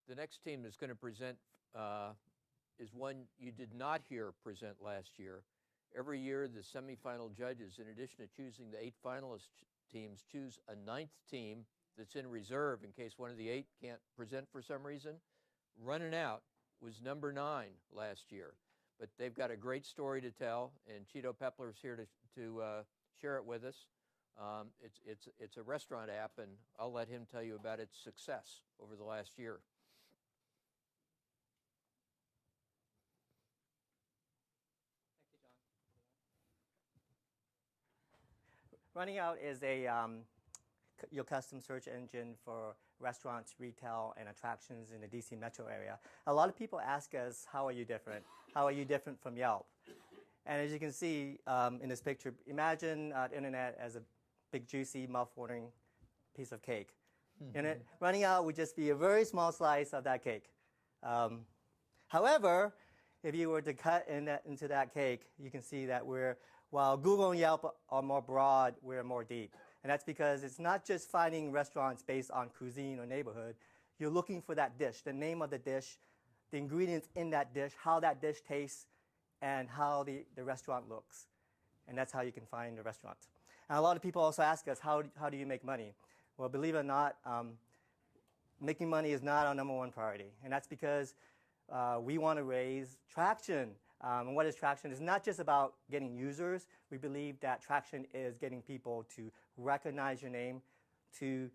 The next team that's going to present is one you did not hear present last year. Every year, the semifinal judges, in addition to choosing the 8 finalist teams, choose a 9th team that's in reserve in case one of the 8 can't present for some reason. RUNINOut was number 9 last year, but they've got a great story to tell, and Chito Peppler is here to share it with us. It's a restaurant app, and I'll let him tell you about its success over the last year. RUNINOut is your custom search engine for restaurants, retail, and attractions in the DC metro area. A lot of people ask us, how are you different? How are you different from Yelp? And as you can see in this picture, imagine the internet as a big, juicy, mouth-watering piece of cake. In it, RUNINOut would just be a very small slice of that cake. However, if you were to cut into that cake, you can see that while Google and Yelp are more broad, we're more deep. And that's because it's not just finding restaurants based on cuisine or neighborhood. You're looking for that dish, the name of the dish, the ingredients in that dish, how that dish tastes, and how the restaurant looks. And that's how you can find a restaurant. And a lot of people also ask us, how do you make money? Well, believe it or not, making money is not our #1 priority. And that's because we want to raise traction. And what is traction? It's not just about getting users. We believe that traction is getting people to recognize your name, to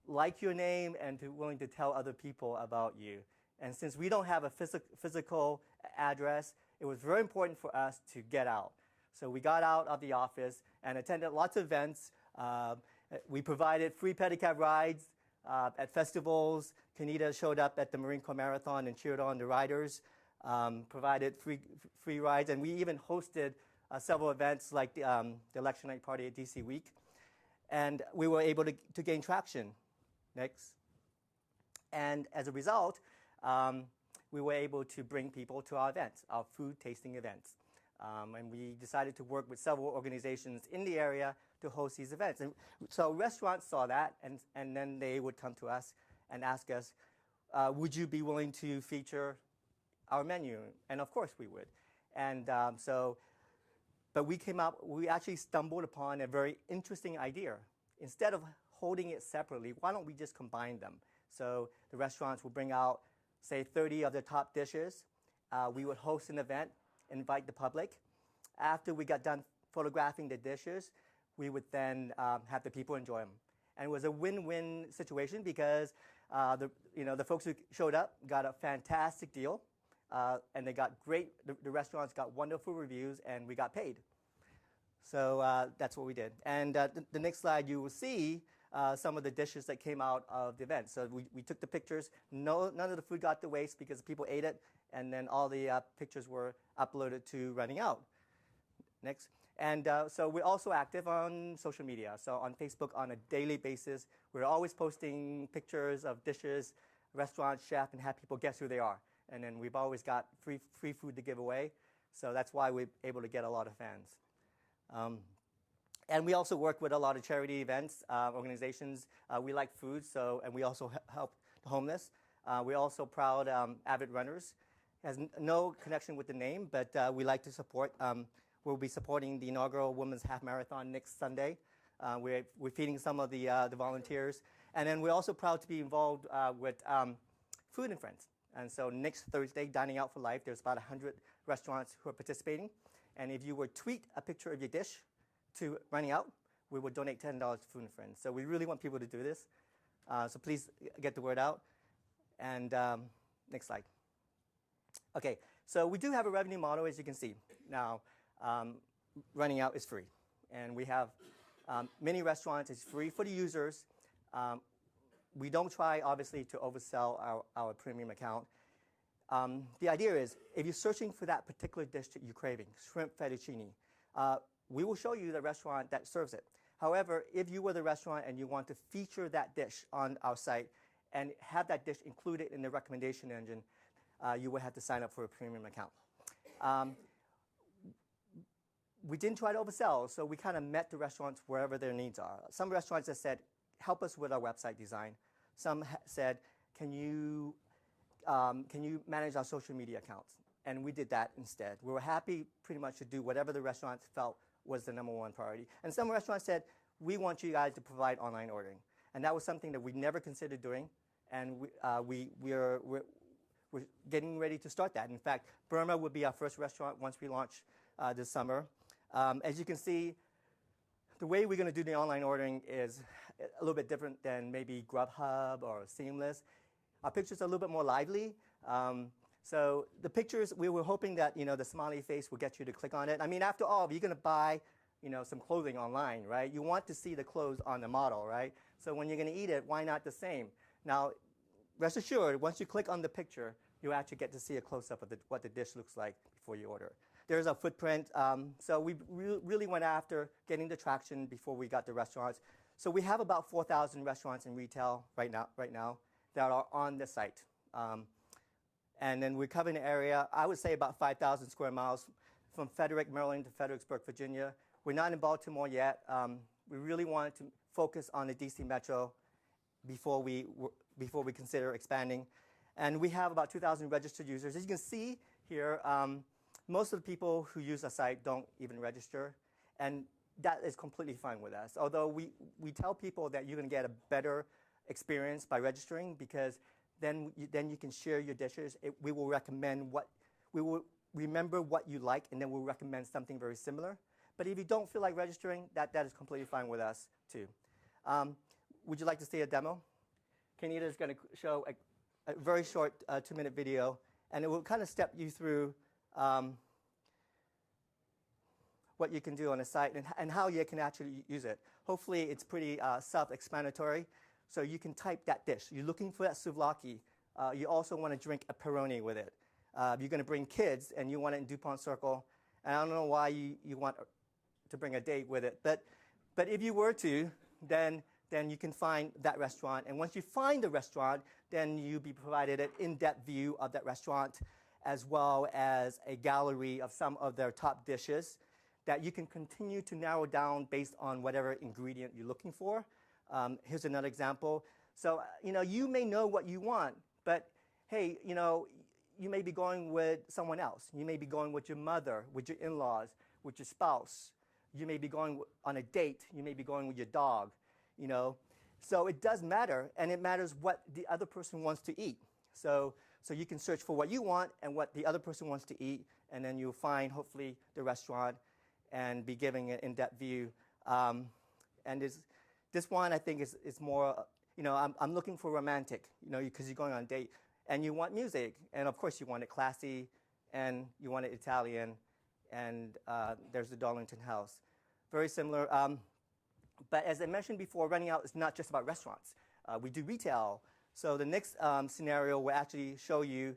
like your name, and to willing to tell other people about you. And since we don't have a physical address, it was very important for us to get out. So we got out of the office and attended lots of events. We provided free pedicab rides at festivals. Kanita showed up at the Marine Corps Marathon and cheered on the riders. Provided free rides, and we even hosted several events like the election night party at DC Week. And we were able to gain traction. Next. And as a result, we were able to bring people to our events, our food tasting events. And we decided to work with several organizations in the area to host these events. And so restaurants saw that, and then they would come to us and ask us, would you be willing to feature our menu? And of course we would. And but we actually stumbled upon a very interesting idea. Instead of holding it separately, why don't we just combine them? So the restaurants will bring out, say, 30 of their top dishes. We would host an event, invite the public. After we got done photographing the dishes, we would then have the people enjoy them. And it was a win-win situation because the folks who showed up got a fantastic deal. And they got the restaurants got wonderful reviews, and we got paid. So that's what we did. And the next slide, you will see some of the dishes that came out of the event. So we took the pictures. None of the food got to waste because people ate it, and then all the pictures were uploaded to RUNINOut. Next. And so we're also active on social media. So on Facebook on a daily basis, we're always posting pictures of dishes, restaurants, chef, and have people guess who they are. And then we've always got free food to give away. So that's why we're able to get a lot of fans. And we also work with a lot of charity events, organizations. We like food, and we also help the homeless. We're also proud avid runners. It has no connection with the name, but we like to support. We'll be supporting the inaugural Women's Half Marathon next Sunday. We're feeding some of the volunteers. And then we're also proud to be involved with Food and Friends. And so next Thursday, Dining Out for Life, there's about 100 restaurants who are participating. And if you would tweet a picture of your dish to RUNINOut, we would donate $10 to Food and Friends. So we really want people to do this. So please get the word out. And next slide. OK, so we do have a revenue model, as you can see. Now, RUNINOut is free. And we have many restaurants. It's free for the users. We don't try, obviously, to oversell our premium account. The idea is, if you're searching for that particular dish that you're craving, shrimp fettuccine, we will show you the restaurant that serves it. However, if you were the restaurant and you want to feature that dish on our site and have that dish included in the recommendation engine, you would have to sign up for a premium account. We didn't try to oversell, so we kind of met the restaurants wherever their needs are. Some restaurants have said, help us with our website design. Some said, can you manage our social media accounts? And we did that instead. We were happy pretty much to do whatever the restaurants felt was the #1 priority. And some restaurants said, we want you guys to provide online ordering. And that was something that we never considered doing. And we're getting ready to start that. In fact, Burma would be our first restaurant once we launch this summer. As you can see, the way we're going to do the online ordering is a little bit different than maybe Grubhub or Seamless. Our pictures are a little bit more lively. So the pictures, we were hoping that the smiley face will get you to click on it. I mean, after all, if you're going to buy some clothing online, right? You want to see the clothes on the model, right? So when you're going to eat it, why not the same? Now, rest assured, once you click on the picture, you actually get to see a close-up of what the dish looks like before you order. There's a footprint. So we really went after getting the traction before we got the restaurants. So we have about 4,000 restaurants in retail right now that are on the site. And then we're covering the area, I would say about 5,000 square miles from Frederick, Maryland to Fredericksburg, Virginia. We're not in Baltimore yet. We really wanted to focus on the DC Metro before we consider expanding. And we have about 2,000 registered users. As you can see here, most of the people who use the site don't even register. And that is completely fine with us. Although we tell people that you're going to get a better experience by registering, because then you can share your dishes. We will remember what you like, and then we'll recommend something very similar. But if you don't feel like registering, that is completely fine with us too. Would you like to see a demo? Kanita is going to show a very short 2-minute video, and it will kind of step you through what you can do on the site and how you can actually use it. Hopefully, it's pretty self-explanatory. So you can type that dish. You're looking for that souvlaki. You also want to drink a Peroni with it. You're going to bring kids, and you want it in DuPont Circle. And I don't know why you want to bring a date with it. But if you were to, then you can find that restaurant. And once you find the restaurant, then you'll be provided an in-depth view of that restaurant, as well as a gallery of some of their top dishes that you can continue to narrow down based on whatever ingredient you're looking for. Here's another example. So, you may know what you want, but hey, you may be going with someone else. You may be going with your mother, with your in-laws, with your spouse. You may be going on a date. You may be going with your dog, So it does matter, and it matters what the other person wants to eat. So you can search for what you want and what the other person wants to eat, and then you'll find, hopefully, the restaurant and be giving an in-depth view. And this one, I think, is more, I'm looking for romantic, because you're going on a date. And you want music. And, of course, you want it classy. And you want it Italian. And there's the Darlington House. Very similar. But as I mentioned before, RUNINOut is not just about restaurants. We do retail. So the next scenario will actually show you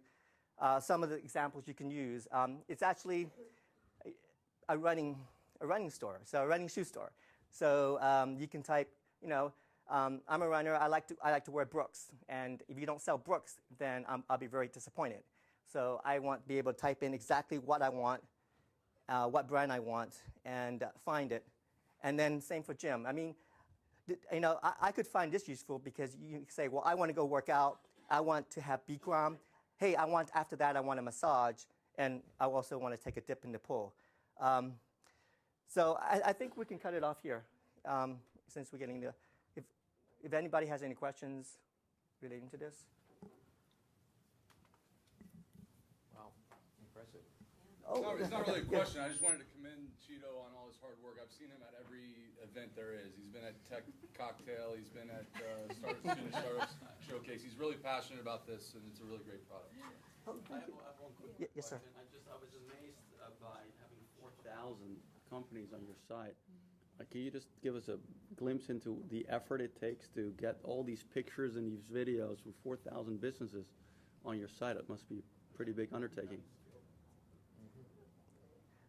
some of the examples you can use. It's actually a running store, so a running shoe store. So you can type, I'm a runner. I like to wear Brooks, and if you don't sell Brooks, then I'll be very disappointed. So I want to be able to type in exactly what I want, what brand I want, and find it. And then same for gym. I mean, I could find this useful because you say, well, I want to go work out. I want to have Bikram. Hey, after that, I want a massage, and I also want to take a dip in the pool. So I think we can cut it off here, since we're getting the. If anybody has any questions relating to this. Wow, impressive. Oh. It's not really a question. I just wanted to commend Chito on all his hard work. I've seen him at every event there is. He's been at Tech Cocktail. He's been at Student Startups Showcase. He's really passionate about this, and it's a really great product. Oh, I have one quick yes, sir. question. I was amazed by having 4,000 companies on your site. Can you just give us a glimpse into the effort it takes to get all these pictures and these videos with 4,000 businesses on your site? It must be a pretty big undertaking.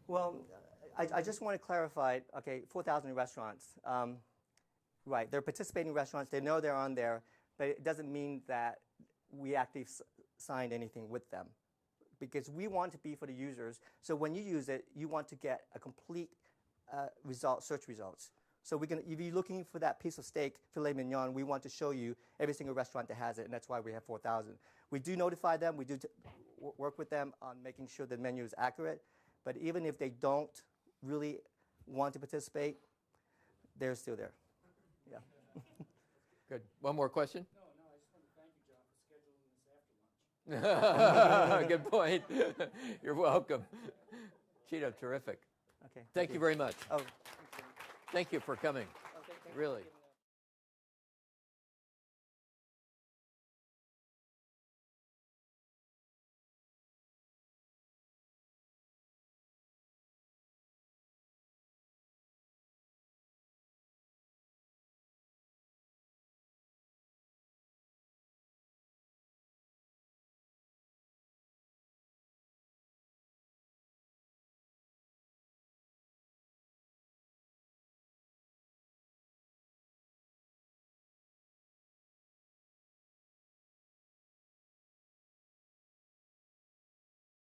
Well, I just want to clarify, 4,000 restaurants. Right, they're participating restaurants. They know they're on there, but it doesn't mean that we actually signed anything with them, because we want to be for the users. So when you use it, you want to get a complete search results. So if you're looking for that piece of steak, filet mignon, we want to show you every single restaurant that has it, and that's why we have 4,000. We do notify them. We do work with them on making sure the menu is accurate. But even if they don't really want to participate, they're still there. Yeah. Good. One more question? No, I just want to thank you, John, for scheduling this after lunch. Good point. You're welcome. Chito, terrific. Okay. Thank you very much. Oh, Thank you for coming. thank you. Really.